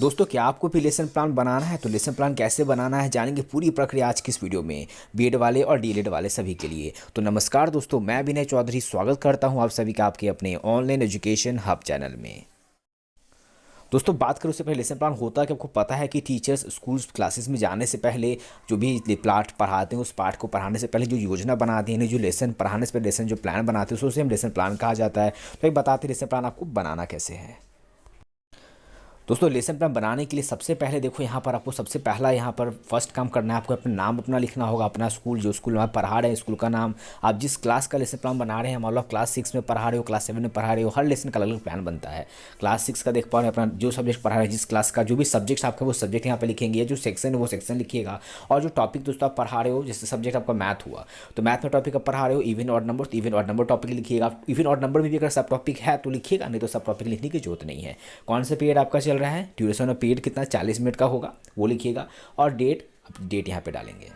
दोस्तों क्या आपको भी लेसन प्लान बनाना है? तो लेसन प्लान कैसे बनाना है जानेंगे पूरी प्रक्रिया आज की इस वीडियो में, बीएड वाले और डीएलएड वाले सभी के लिए। तो नमस्कार दोस्तों, मैं विनय चौधरी स्वागत करता हूं आप सभी का आपके अपने ऑनलाइन एजुकेशन हब चैनल में। दोस्तों बात करूँ उससे पहले लेसन प्लान होता है कि आपको पता है कि टीचर्स स्कूल्स क्लासेस में जाने से पहले जो भी पाठ पढ़ाते हैं उस पाठ को पढ़ाने से पहले जो योजना बनाते हैं, जो लेसन पढ़ाने से पहले लेसन जो प्लान बनाते हैं उसे हम लेसन प्लान कहा जाता है। तो एक बताते हैं लेसन प्लान आपको बनाना कैसे है। दोस्तों लेसन प्लान बनाने के लिए सबसे पहले देखो यहाँ पर आपको सबसे पहला यहाँ पर फर्स्ट काम करना है, आपको अपना नाम अपना लिखना होगा, अपना स्कूल जो स्कूल में आप पढ़ा रहे हैं स्कूल का नाम, आप जिस क्लास का लेसन प्लान बना रहे हैं, मान लो आप क्लास 6 में पढ़ा रहे हो, क्लास 7 में पढ़ा रहे हो, हर लेसन का अलग अलग प्लान बनता है। क्लास 6 का देख पा रहे हैं अपना जो सब्जेक्ट पढ़ा रहे हैं, जिस क्लास का जो भी सब्जेक्ट आपका वो सब्जेक्ट यहाँ पर लिखेंगे, जो सेक्शन है वो सेक्शन लिखिएगा। और जो टॉपिक दोस्तों आप पढ़ा रहे हो, जैसे सब्जेक्ट आपका मैथ हुआ तो मैथ में टॉपिक आप पढ़ा रहे हो इवन ऑड नंबर, तो इवन ऑड नंबर टॉपिक लिखिएगा। इवन ऑड नंबर में भी अगर सब टॉपिक है तो लिखिएगा, नहीं तो सब टॉपिक लिखने की जरूरत नहीं है। कौन सा पीरियड आपका चल रहा है, ड्यूरेशन ऑफ पीरियड कितना 40 मिनट का होगा वो लिखिएगा। और डेट यहाँ पे डालेंगे।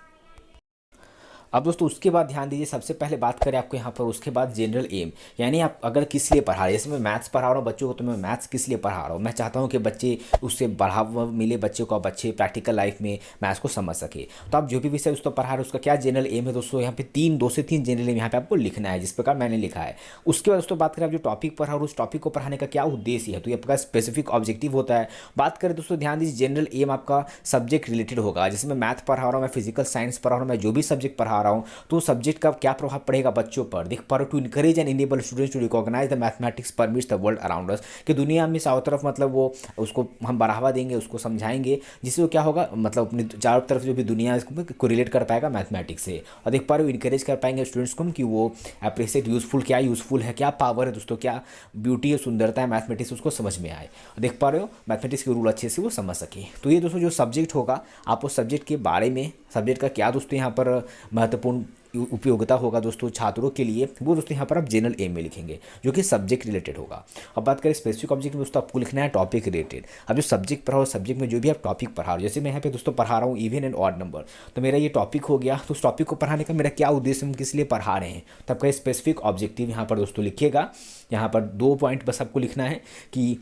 अब दोस्तों उसके बाद ध्यान दीजिए, सबसे पहले बात करें आपको यहाँ पर, उसके बाद जनरल एम, यानी आप अगर किस लिए पढ़ा रहे हैं। जैसे मैं मैथ्स पढ़ा रहा हूँ बच्चों को, तो मैं मैथ्स किस लिए पढ़ा रहा हूँ, मैं चाहता हूँ कि बच्चे उससे बढ़ावा मिले बच्चे को, बच्चे प्रैक्टिकल लाइफ में मैथ्स को समझ सके। तो आप जो भी विषय उसको पढ़ा रहे हो उसका क्या जनरल एम है दोस्तों, यहाँ पे 2 से 3 जनरल एम यहाँ पे आपको लिखना है, जिस प्रकार मैंने लिखा है। उसके बाद दोस्तों बात करें आप जो टॉपिक पढ़ा रहे हो उस टॉपिक को पढ़ाने का क्या उद्देश्य है, तो ये आपका स्पेसिफिक ऑब्जेक्टिव होता है। बात करें दोस्तों ध्यान दीजिए, जनरल एम आपका सब्जेक्ट रिलेटेड होगा। जैसे मैं मैथ पढ़ा रहा हूँ, मैं फिजिकल साइंस पढ़ा रहा हूँ, मैं जो भी सब्जेक्ट पढ़ा रहा हूँ तो सब्जेक्ट का क्या प्रभाव पड़ेगा बच्चों पर, देख पा रहे हो, to encourage and enable students to recognise the mathematics permits the world around us, कि दुनिया में चारों तरफ मतलब वो उसको हम बढ़ावा देंगे, उसको समझाएंगे, जिससे वो क्या होगा मतलब अपनी चारों तरफ जो भी दुनिया है इसको रिलेट कर पाएगा मैथमेटिक्स से। और देख पा रहे हो इनकरेज कर पाएंगे स्टूडेंट्स को कि वो अप्रिशिएट यूजफुल, क्या यूजफुल है, क्या पावर है दोस्तों, क्या ब्यूटी है, सुंदरता है मैथमेटिक्स, उसको समझ में आए। और देख पा रहे हो मैथमेटिक्स के रूल अच्छे से वो समझ सके। तो ये दोस्तों जो सब्जेक्ट होगा, आप उस सब्जेक्ट के बारे में, सब्जेक्ट का क्या दोस्तों यहाँ पर महत्वपूर्ण उपयोगिता होगा दोस्तों छात्रों के लिए, वो दोस्तों यहाँ पर आप जनरल एम में लिखेंगे जो कि सब्जेक्ट रिलेटेड होगा। अब बात करें स्पेसिफिक ऑब्जेक्ट में दोस्तों, आपको लिखना है टॉपिक रिलेटेड। अब जो सब्जेक्ट पढ़ा हो, सब्जेक्ट में जो भी आप टॉपिक पढ़ा रहे हो, जैसे मैं यहाँ पे दोस्तों पढ़ा रहा हूँ इवन एंड ऑड नंबर, तो मेरा ये टॉपिक हो गया। तो उस टॉपिक को पढ़ाने का मेरा क्या उद्देश्य, हम किस लिए पढ़ा रहे हैं, तो आपका स्पेसिफिक ऑब्जेक्टिव यहाँ पर दोस्तों लिखिएगा। यहाँ पर 2 पॉइंट बस आपको लिखना है कि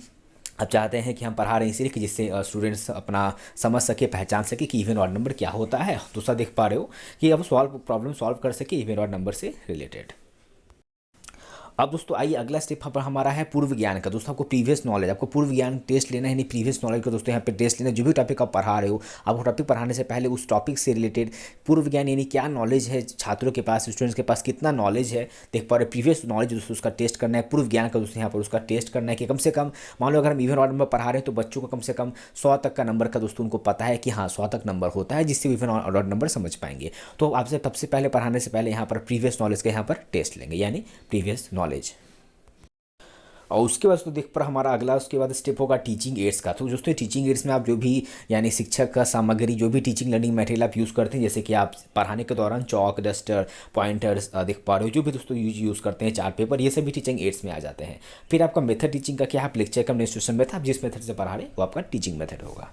आप चाहते हैं कि हम पढ़ा रहे हैं इसीलिए कि जिससे स्टूडेंट्स अपना समझ सके, पहचान सके कि इवन ऑड नंबर क्या होता है। दूसरा देख पा रहे हो कि अब प्रॉब्लम सॉल्व कर सके इवन ऑड नंबर से रिलेटेड। अब दोस्तों आइए अगला स्टेप पर हमारा है पूर्व ज्ञान का। दोस्तों आपको प्रीवियस नॉलेज, आपको पूर्व ज्ञान टेस्ट लेना है, यानी प्रीवियस नॉलेज का दोस्तों यहाँ पे टेस्ट लेना है। जो भी टॉपिक आप पढ़ा रहे हो, आपको टॉपिक पढ़ाने से पहले उस टॉपिक से रिलेटेड पूर्व ज्ञान यानी क्या नॉलेज है छात्रों के पास, स्टूडेंट्स के पास कितना नॉलेज है, देख पा रहे प्रीवियस नॉलेज दोस्तों उसका टेस्ट करना है। पूर्व ज्ञान का दोस्तों यहाँ पर उसका टेस्ट करना है कि कम से कम मान लो अगर हम इवन ऑड नंबर पढ़ा रहे हैं तो बच्चों को कम से कम 100 तक का नंबर का दोस्तों उनको पता है कि हाँ 100 तक नंबर होता है, जिससे इवन ऑड नंबर समझ पाएंगे। तो आपसे सबसे पहले पढ़ाने से पहले यहाँ पर प्रीवियस नॉलेज का यहाँ पर टेस्ट लेंगे, यानी प्रीवियस नॉलेज। और उसके बाद तो देख पर हमारा अगला उसके बाद स्टेप होगा टीचिंग एड्स का। तो दोस्तों टीचिंग एड्स में आप जो भी यानी शिक्षक का सामग्री, जो भी टीचिंग लर्निंग मटेरियल आप यूज़ करते हैं, जैसे कि आप पढ़ाने के दौरान चौक, डस्टर, पॉइंटर्स देख पा रहे हो, जो भी दोस्तों यूज़ करते हैं, चार्ट पेपर, ये सभी टीचिंग एड्स में आ जाते हैं। फिर आपका मेथड टीचिंग का क्या, आप लेक्चर कम्युनिकेशन मेथड, आप जिस मेथड से पढ़ा रहे हैं वो आपका टीचिंग मेथड होगा।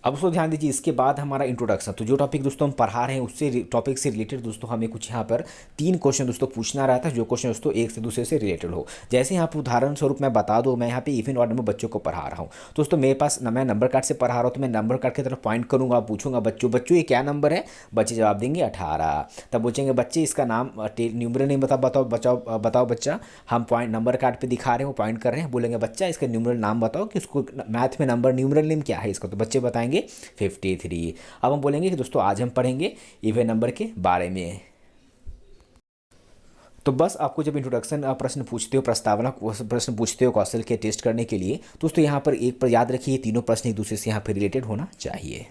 अब उसको ध्यान दीजिए, इसके बाद हमारा इंट्रोडक्शन। तो जो टॉपिक दोस्तों हम पढ़ा रहे हैं उससे टॉपिक से रिलेटेड दोस्तों हमें कुछ यहाँ पर 3 क्वेश्चन दोस्तों पूछना रहता है, जो क्वेश्चन दोस्तों एक से दूसरे से रिलेटेड हो। जैसे यहाँ पर उदाहरण स्वरूप मैं बता दूँ, मैं यहाँ पे इवन ऑर्डर में बच्चों को पढ़ा रहा हूँ दोस्तों, मेरे पास मैं नंबर कार्ड से पढ़ा रहा हूँ, तो मैं नंबर कार्ड की तरफ पॉइंट करूँगा, पूछूंगा बच्चों ये क्या नंबर है, बच्चे जवाब देंगे 18। तब पूछेंगे बच्चे इसका नाम न्यूमरल नेम बताओ बच्चा, हम पॉइंट नंबर कार्ड पर दिखा रहे हो, पॉइंट कर रहे हैं, बोलेंगे बच्चा इसका न्यूमरल नाम बताओ कि उसको मैथ में नंबर न्यूमरल नेम क्या है इसका, तो बच्चे बताएंगे 53। अब हम बोलेंगे कि दोस्तों आज हम पढ़ेंगे इवन नंबर के बारे में। तो बस आपको जब इंट्रोडक्शन प्रश्न पूछते हो, प्रस्तावना प्रश्न पूछते हो कौशल के टेस्ट करने के लिए, दोस्तों यहाँ पर एक पर याद रखिए तीनों प्रश्न एक दूसरे से यहाँ पर रिलेटेड होना चाहिए।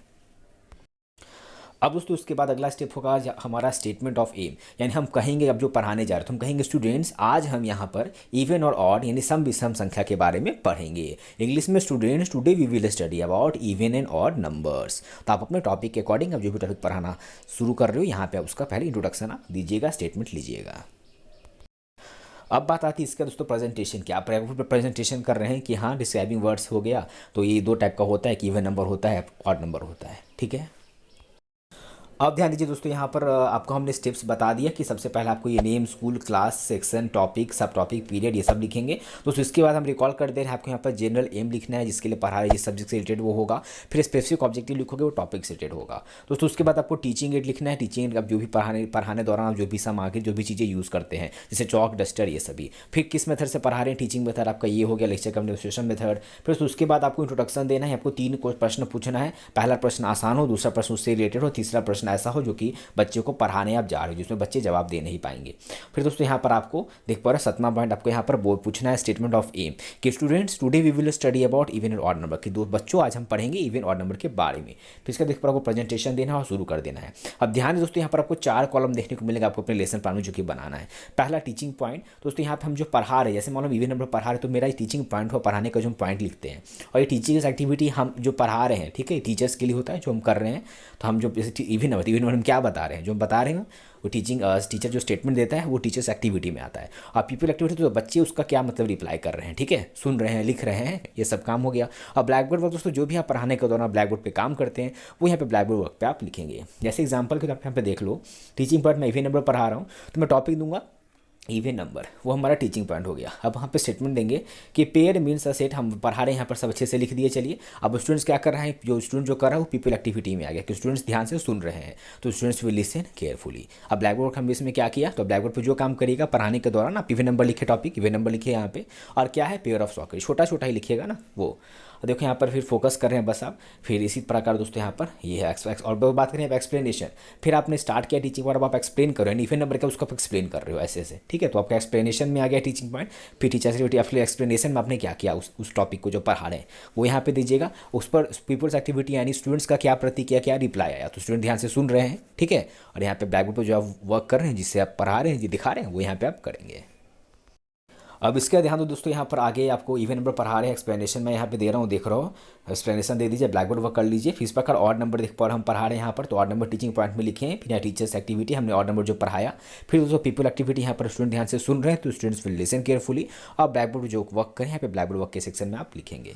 अब दोस्तों उसके बाद अगला स्टेप होगा हमारा स्टेटमेंट ऑफ एम, यानी हम कहेंगे अब जो पढ़ाने जा रहे हैं तो हम कहेंगे स्टूडेंट्स आज हम यहाँ पर इवन और ऑड यानी सम विषम संख्या के बारे में पढ़ेंगे। इंग्लिश में students today we will study about even and odd numbers. तो आप अपने टॉपिक के अकॉर्डिंग अब जो भी टॉपिक पढ़ाना शुरू कर रहे हो यहाँ पे उसका पहले इंट्रोडक्शन आप दीजिएगा, स्टेटमेंट लीजिएगा। अब बात आती है इसका दोस्तों प्रेजेंटेशन की। आप प्रेजेंटेशन कर रहे हैं कि हाँ डिस्क्राइबिंग वर्ड्स हो गया, तो ये 2 टाइप का होता है कि इवन नंबर होता है, ऑड नंबर होता है, ठीक है। अब ध्यान दीजिए दोस्तों, यहाँ पर आपको हमने स्टेप्स बता दिया कि सबसे पहले आपको ये name, school, class, section, topic, सब टॉपिक, पीरियड, ये सब लिखेंगे। दोस्तों इसके बाद हम रिकॉल कर दे रहे हैं, आपको यहाँ पर जनरल एम लिखना है, जिसके लिए पढ़ा रहे जिस सब्जेक्ट से रिलेटेड वो होगा। फिर स्पेसिफिक ऑब्जेक्टिव लिखोगे, वो टॉपिक से रिलेटेड होगा। दोस्तों उसके बाद आपको टीचिंग एड लिखना है। टीचिंग एड अब जो भी पढ़ाने दौरान आप जो भी सामग्री, जो भी चीज़ें यूज़ करते हैं, जैसे चौक, डस्टर, ये सभी। फिर किस मेथड से पढ़ा रहे हैं, टीचिंग मेथड आपका ये हो गया, लेक्चर कम्युनिकेशन मेथड। फिर उसके बाद आपको इंट्रोडक्शन देना है, आपको 3 प्रश्न पूछना है। पहला प्रश्न आसान हो, दूसरा प्रश्न उससे रिलेटेड हो, तीसरा प्रश्न ऐसा हो जो कि बच्चे को पढ़ाने आप जा रहे हो, जिसमें बच्चे जवाब दे नहीं पाएंगे। फिर दोस्तों यहाँ पर आपको देख पा रहे 7वां पॉइंट, आपको यहाँ पर बोर्ड पूछना है स्टेटमेंट ऑफ एम, कि students today we will study about even and odd number, कि दो बच्चों आज हम पढ़ेंगे इवन ऑड नंबर के बारे में। फिर इसका देख पा आपको प्रेजेंटेशन देना है और शुरू कर देना है। अब ध्यान दोस्तों, यहाँ पर आपको 4 कॉलम देखने को मिलेगा आपको अपने लेसन प्लान में, जो कि बनाना है। पहला टीचिंग पॉइंट, दोस्तों यहाँ पर हम जो पढ़ा रहे हैं, जैसे मान लो इवन नंबर पढ़ा रहे, तो मेरा टीचिंग पॉइंट हो, पढ़ाने का जो हम पॉइंट लिखते हैं। और ये टीचिंग एक्टिविटी हम जो पढ़ा रहे हैं, ठीक है, टीचर्स के लिए होता है जो हम कर रहे हैं। तो हम जो जैसे इवन नंबर हम क्या बता रहे हैं, जो हम बता रहे हैं वो टीचर जो स्टेटमेंट देता है वो टीचर्स एक्टिविटी में आता है। और पीपल एक्टिविटी तो बच्चे उसका क्या मतलब रिप्लाई कर रहे हैं, ठीक है, सुन रहे हैं, लिख रहे हैं, ये सब काम हो गया। और ब्लैक बोर्ड वर्क दोस्तों, जो भी आप पढ़ाने के दौरान ब्लैक बोर्ड पे काम करते हैं, वो यहाँ पे ब्लैक बोर्ड वर्क पे आप लिखेंगे। जैसे एग्जांपल के तौर पे यहाँ पे देख लो, टीचिंग पार्ट में इवन नंबर पढ़ा रहा हूँ, तो मैं टॉपिक दूंगा इवन नंबर, वो हमारा टीचिंग पॉइंट हो गया। अब वहाँ पे स्टेटमेंट देंगे कि पेयर मीन्स अ सेट, हम पढ़ा रहे हैं यहाँ पर, सब अच्छे से लिख दिए। चलिए अब स्टूडेंट्स क्या कर रहे हैं, जो स्टूडेंट जो कर रहा है वो पीपल एक्टिविटी में आ गया, कि स्टूडेंट्स ध्यान से सुन रहे हैं, तो स्टूडेंट्स विल लिसन केयरफुली। अब ब्लैक बोर्ड हम इसमें क्या किया, तो ब्लैक बोर्ड पर जो काम करेगा पढ़ाने के दौरान आप इवन नंबर लिखे, टॉपिक इवन नंबर लिखे यहाँ पे, और क्या है पेयर ऑफ सॉकर, छोटा छोटा ही लिखिएगा ना वो। देखो यहाँ पर फिर फोकस कर रहे हैं बस आप। फिर इसी प्रकार दोस्तों यहाँ पर ये है और बात करें एक्सप्लेनेशन, फिर आपने स्टार्ट किया टीचिंग और अब आप एक्सप्लेन कर रहे हो, इवन नंबर का उसको आप एक्सप्लेन कर रहे हो ऐसे ऐसे, ठीक है। तो आपका एक्सप्लेनेशन में आ गया टीचिंग पॉइंट। फिर टीचर से एक्सप्लेनेशन में आपने क्या किया, उस टॉपिक को जो पढ़ा रहे हैं वो यहाँ पे दीजिएगा। उस पर पीपल्स एक्टिविटी यानी स्टूडेंट्स का क्या प्रतिक्रिया, क्या रिप्लाई आया, तो स्टूडेंट ध्यान से सुन रहे हैं, ठीक है। और यहाँ पे ब्लैक बोर्ड पर जो आप वर्क कर रहे हैं, जिससे आप पढ़ा रहे हैं, जो दिखा रहे हैं, वो यहाँ पे आप करेंगे। अब इसका ध्यान दो दोस्तों, यहाँ पर आगे आपको इवन नंबर पढ़ा रहे हैं, एक्सप्लेनेशन मैं यहाँ पे दे रहा हूँ, देख रहा हूँ, एक्सप्लेनेशन दे दीजिए, ब्लैक बोर्ड वर्क कर लीजिए। फिर इस प्रकार ऑड नंबर देख पा रहे हम पढ़ा रहे हैं यहाँ पर, तो ऑड नंबर टीचिंग पॉइंट में लिखे हैं। फिर यहाँ टीचर्स एक्टिविटी हमने ऑड नंबर जो पढ़ाया। फिर दोस्तों पीपल एक्टिविटी, यहाँ पर स्टूडेंट ध्यान से सुन रहे हैं, तो स्टूडेंट्स विल लिसन केयरफुली। और ब्लैक बोर्ड जो वर्क करें, यहाँ पे ब्लैक बोर्ड वर्क के सेक्शन में आप लिखेंगे।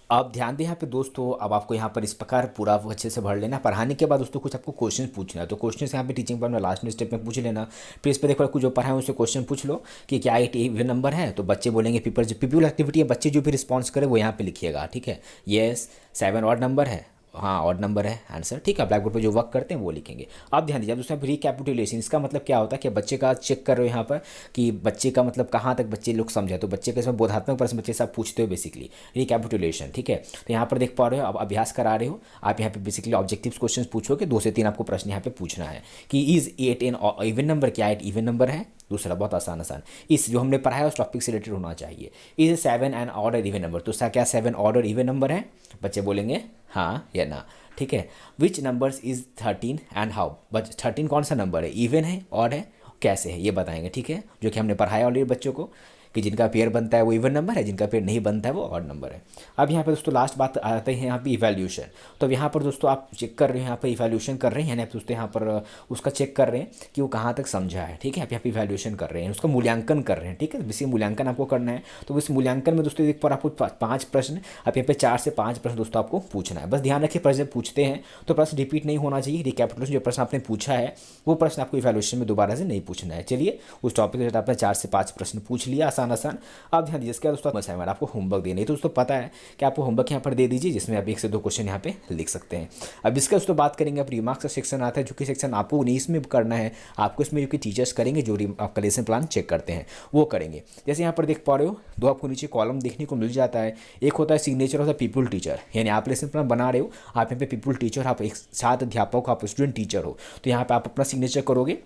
अब ध्यान दें यहाँ पे दोस्तों, अब आपको यहाँ पर इस प्रकार पूरा अच्छे से भर लेना। पढ़ाने के बाद दोस्तों कुछ आपको क्वेश्चन पूछना है, तो क्वेश्चन यहाँ पे टीचिंग पॉइंट में लास्ट में स्टेप में पूछ लेना। फिर इस पर देखो कुछ जो पढ़ाए उससे क्वेश्चन पूछ लो कि क्या एक इवन नंबर है, तो बच्चे बोलेंगे पीपल एक्टिविटी है, बच्चे जो भी रिस्पॉन्स करे वो यहाँ पे लिखिएगा, ठीक है। येस 7 ऑड नंबर है, हाँ ऑड नंबर है आंसर, ठीक है। ब्लैक बोर्ड पे जो वर्क करते हैं वो लिखेंगे। अब ध्यान दीजिए दोस्तों, रिकैपिटुलेशन, इसका मतलब क्या होता है कि बच्चे का चेक कर रहे हो यहाँ पर कि बच्चे का मतलब कहाँ तक बच्चे लोग समझे, तो बच्चे के इसमें बोधात्मक प्रश्न बच्चे सब पूछते हो बेसिकली, रिकैपिटुलेशन, ठीक है। तो यहाँ पर देख पा रहे हो, अब अभ्यास करा रहे हो आप, यहाँ पे बेसिकली ऑब्जेक्टिव क्वेश्चन पूछोगे, 2 से 3 आपको प्रश्न यहाँ पे पूछना है कि इज 8 एन इवन नंबर, क्या 8 इवन नंबर है। दूसरा बहुत आसान, इस जो हमने पढ़ा है उस टॉपिक से रिलेटेड होना चाहिए। Is 7 an odd even number, तो क्या 7 ऑड इवन नंबर है, बच्चे बोलेंगे हाँ या ना, ठीक है। Which numbers is 13 and how, but 13 कौन सा नंबर है, इवन है, ऑड है, कैसे है, ये बताएंगे, ठीक है। जो कि हमने पढ़ाया ऑलरेडी बच्चों को कि जिनका पेयर बनता है वो इवन नंबर है, जिनका पेयर नहीं बनता है वो ऑड नंबर है। अब यहाँ पे दोस्तों लास्ट बात आते हैं यहाँ पे इवैल्यूएशन। तो यहाँ पर दोस्तों आप चेक कर रहे हैं, यहाँ पर इवैल्यूएशन कर रहे हैं, यानी दोस्तों यहाँ पर उसका चेक कर रहे हैं कि वो कहाँ तक समझा है, ठीक है। आप यहाँ पे इवैल्यूएशन कर रहे हैं, उसका मूल्यांकन कर रहे हैं, ठीक है। इसी मूल्यांकन आपको करना है। तो इस मूल्यांकन में दोस्तों एक पर आपको 5 प्रश्न, आप यहाँ पे 4 से 5 प्रश्न दोस्तों आपको पूछना है। बस ध्यान रखिए प्रश्न पूछते हैं तो प्रश्न रिपीट नहीं होना चाहिए। रिकैपिटुलेशन जो प्रश्न आपने पूछा है वो प्रश्न आपको इवैल्यूएशन में दोबारा से नहीं पूछना है। चलिए उस टॉपिक के आपने 4 से 5 प्रश्न पूछ लिया, आसान। अब ध्यान दीजिए, इसके बाद दोस्तों असाइनमेंट आपको होमवर्क देने, तो दोस्तों पता है कि आपको होमवर्क यहाँ पर दे दीजिए, जिसमें आप 1 से 2 क्वेश्चन यहाँ पे लिख सकते हैं। अब इसका दोस्तों बात करेंगे, अब रिमार्क्स का सेक्शन आता है, जो कि सेक्शन आपको नहीं इसमें करना है, आपको इसमें जो कि टीचर्स करेंगे, जो आपका लेसन प्लान चेक करते हैं वो करेंगे। जैसे यहाँ पर देख पा रहे हो, 2 आपको नीचे कॉलम देखने को मिल जाता है। एक होता है signature of the people teacher, यानी आप लेसन प्लान बना रहे हो, आप यहाँ पे पीपल टीचर, आप एक साथ अध्यापक, आप स्टूडेंट टीचर हो, तो यहाँ पे आप अपना सिग्नेचर करोगे।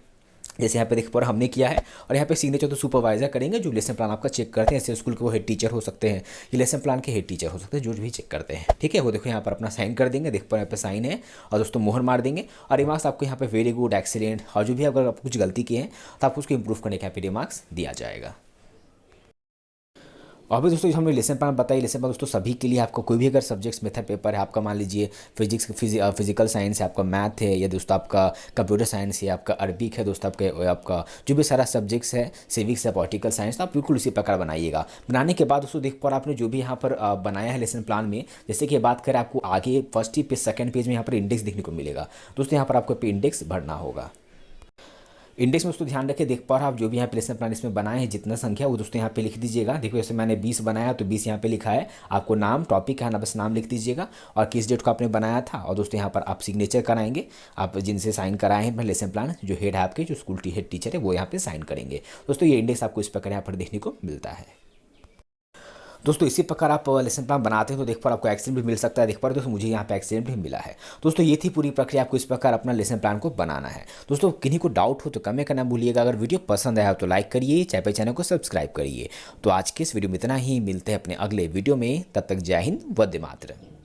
जैसे यहाँ पे देख पा रहे हमने किया है। और यहाँ पे सिग्नेचर तो सुपरवाइजर करेंगे, जो लेसन प्लान आपका चेक करते हैं। ऐसे स्कूल के वो हेड टीचर हो सकते हैं, ये लेसन प्लान के हेड टीचर हो सकते हैं, जो भी चेक करते हैं, ठीक है। वो देखो यहाँ पर अपना साइन कर देंगे, देख पर यहाँ पे साइन है, और दोस्तों मोहर मार देंगे। और रिमार्क्स आपको यहाँ पे वेरी गुड, एक्सीलेंट, और जो भी अगर आप कुछ गलती किए हैं तो आपको उसको इंप्रूव करने के यहाँ पे रिमार्क्स दिया जाएगा। और भी दोस्तों हमने लेसन प्लान बताई। लेसन प्लान दोस्तों सभी के लिए, आपका कोई भी अगर सब्जेक्ट्स मेथड पेपर है, आपका मान लीजिए फिजिकल साइंस है, आपका मैथ है, या दोस्तों आपका कंप्यूटर साइंस है, आपका अरबिक है, दोस्तों आपका जो भी सारा सब्जेक्ट्स है, सिविक्स है, पॉलिटिकल साइंस, तो आप बिल्कुल इसी प्रकार बनाइएगा। बनाने के बाद दोस्तों देख पर आपने जो भी यहाँ पर बनाया है लेसन प्लान में, जैसे कि बात करें आपको आगे फर्स्ट ही पेज सेकंड पेज में यहाँ पर इंडेक्स देखने को मिलेगा। दोस्तों यहाँ पर आपको इंडेक्स भरना होगा। इंडेक्स में दोस्तों ध्यान रखें, देख पा रहा आप जो भी यहाँ पे लेसन प्लान इसमें बनाए हैं, जितना संख्या वो दोस्तों यहाँ पे लिख दीजिएगा। देखो जैसे मैंने 20 बनाया तो 20 यहाँ पे लिखा है। आपको नाम टॉपिक है ना, बस नाम लिख दीजिएगा और किस डेट को आपने बनाया था। और दोस्तों यहाँ पर आप सिग्नेचर कराएंगे, आप जिनसे साइन कराए हैं लेसन प्लान, जो हेड है आपके, जो स्कूल हेड टीचर है, वो यहाँ पे साइन करेंगे। दोस्तों ये इंडेक्स आपको इस प्रकार यहाँ पर देखने को मिलता है। दोस्तों इसी प्रकार आप लेसन प्लान बनाते हैं तो देख पर आपको एक्सीडेंट भी मिल सकता है। देख पर दोस्तों मुझे यहाँ पे एक्सीडेंट भी मिला है। दोस्तों ये थी पूरी प्रक्रिया, आपको इस प्रकार अपना लेसन प्लान को बनाना है। दोस्तों किन्हीं को डाउट हो तो कमेंट करना भूलिएगा। अगर वीडियो पसंद आया तो लाइक करिए, चैनल को सब्सक्राइब करिए। तो आज के इस वीडियो में इतना ही, मिलते हैं अपने अगले वीडियो में। तब तक जय हिंद, वंदे मातरम।